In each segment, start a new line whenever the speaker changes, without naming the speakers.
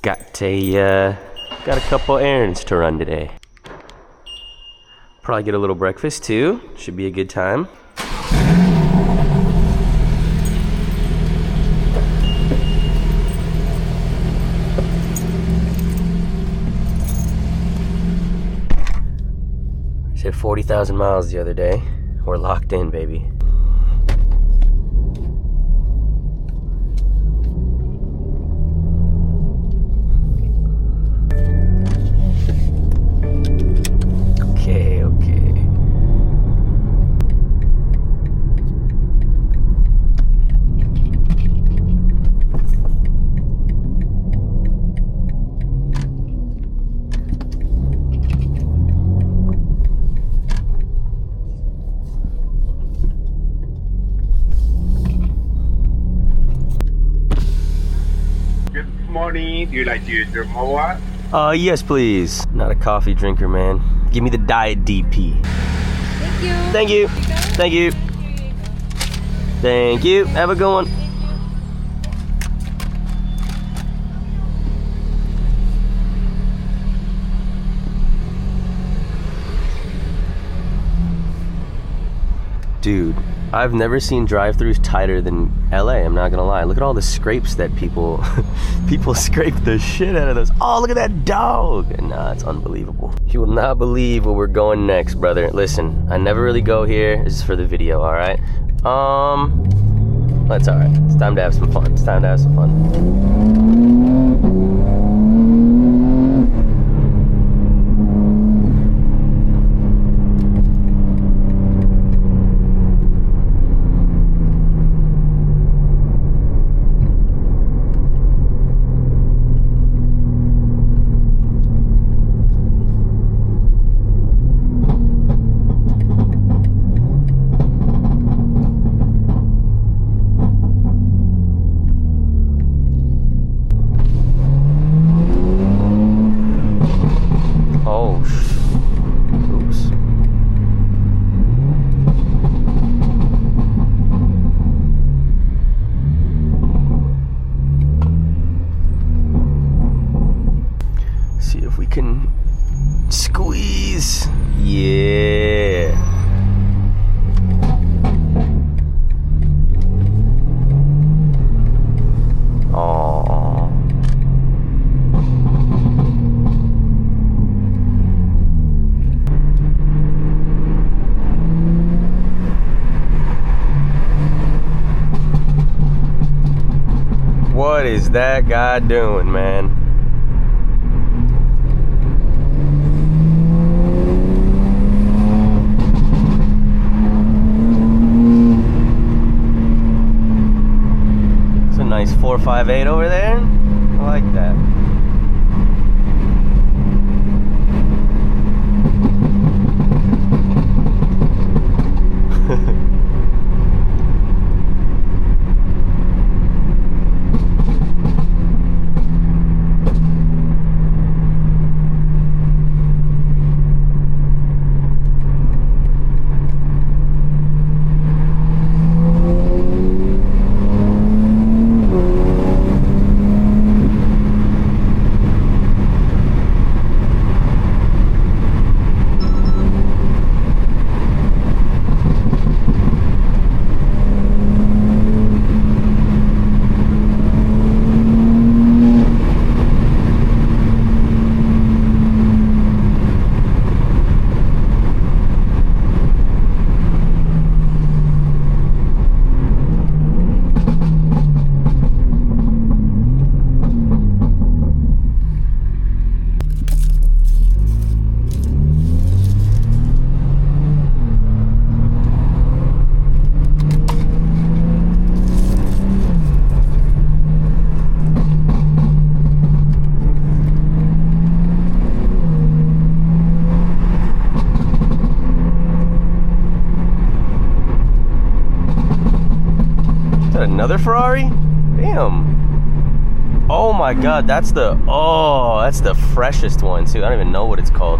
Got a couple errands to run today. Probably get a little breakfast too. Should be a good time. Hit 40,000 miles the other day. We're locked in, baby. Okay.
Morning. Do you like to drink more?
Yes, please. Not a coffee drinker, man. Give me the Diet DP.
Thank you.
Thank you. Thank you. Have a good one. Dude, I've never seen drive-thrus tighter than LA, I'm not gonna lie. Look at all the scrapes that people scrape the shit out of those. Oh, look at that dog. Nah, it's unbelievable. You will not believe where we're going next, brother. Listen, I never really go here. This is for the video, all right? That's all right. It's time to have some fun. See if we can squeeze. Yeah. Oh. What is that guy doing, man? Nice 458 over there. I like that. Another Ferrari? Damn. Oh my god, that's the freshest one too. I don't even know what it's called.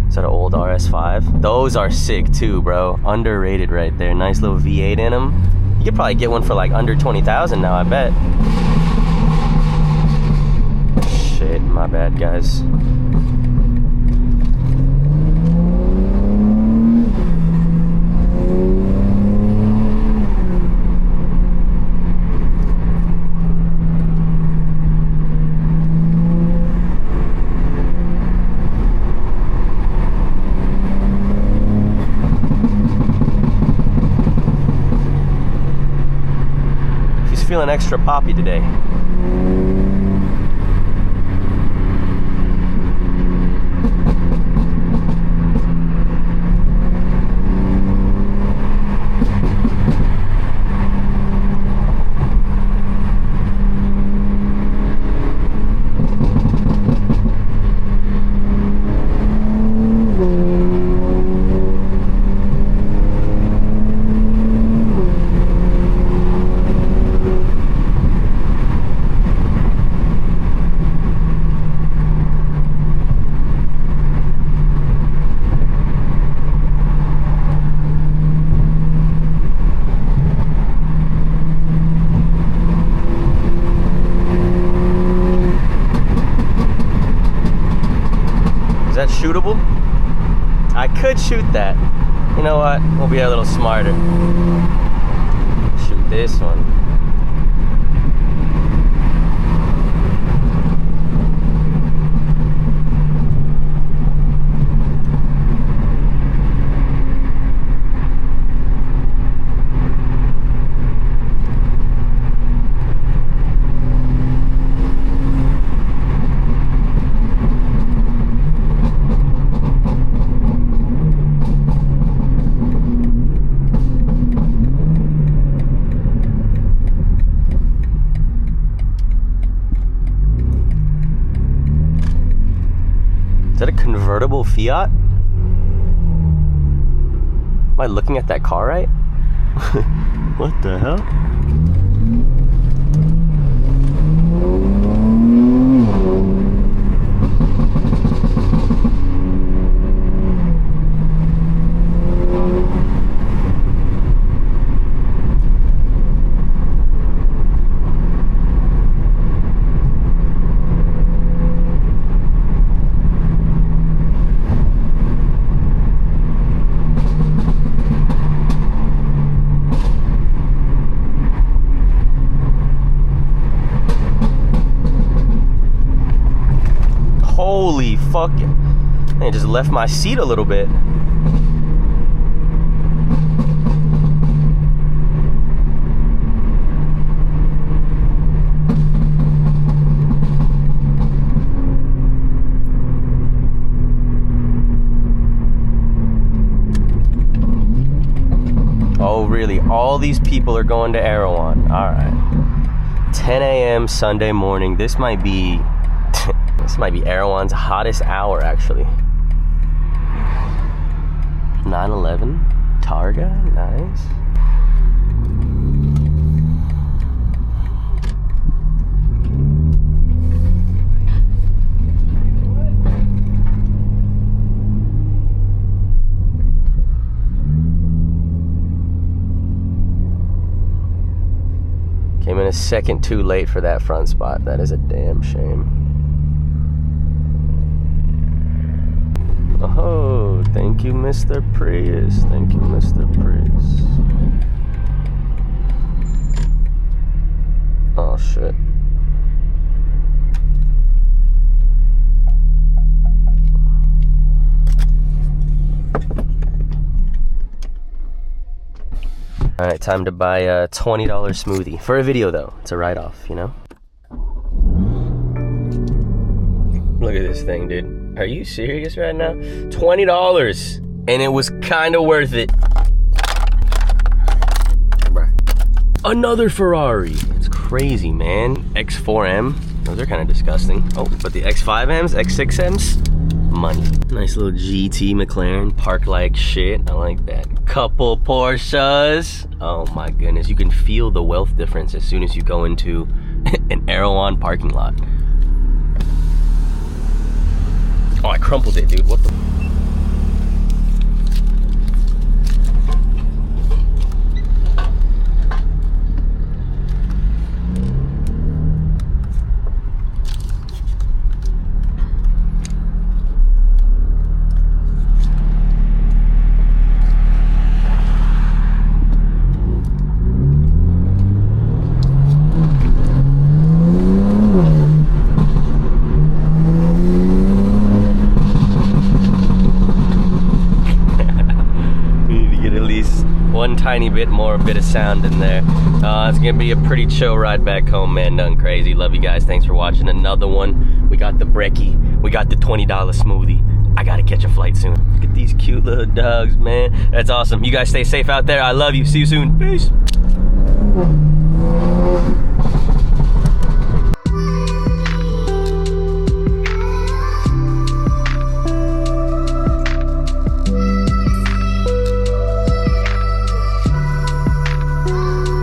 Is that an old RS5. Those are sick too, bro. Underrated right there. Nice little V8 in them. You could probably get one for like under 20,000 now, I bet. Shit, my bad, guys. Feeling extra poppy today. Shootable? I could shoot that. You know what? We'll be a little smarter. Shoot this one. Is that a convertible Fiat? Am I looking at that car right? What the hell? Holy fuck. I just left my seat a little bit. Oh, really? All these people are going to Erewhon. All right. 10 a.m. Sunday morning. This might be Erewhon's hottest hour, actually. 911 Targa, nice. Came in a second too late for that front spot. That is a damn shame. Oh, thank you, Mr. Prius. Thank you, Mr. Prius. Oh, shit. All right, time to buy a $20 smoothie. For a video, though. It's a write-off, you know? Look at this thing, dude. Are you serious right now? $20, and it was kind of worth it. Another Ferrari. It's crazy, man. X4M. Those are kind of disgusting. Oh, but the X5Ms, X6Ms, money. Nice little GT McLaren, park-like shit. I like that. Couple Porsches. Oh my goodness, you can feel the wealth difference as soon as you go into an Erewhon parking lot. Oh, I crumpled it, dude. What the? tiny bit more bit of sound in there. It's gonna be a pretty chill ride back home, man. Nothing crazy. Love you guys. Thanks for watching another one. We got the brekkie. We got the $20 smoothie. I gotta catch a flight soon. Look at these cute little dogs, man. That's awesome. You guys stay safe out there. I love you. See you soon. Peace.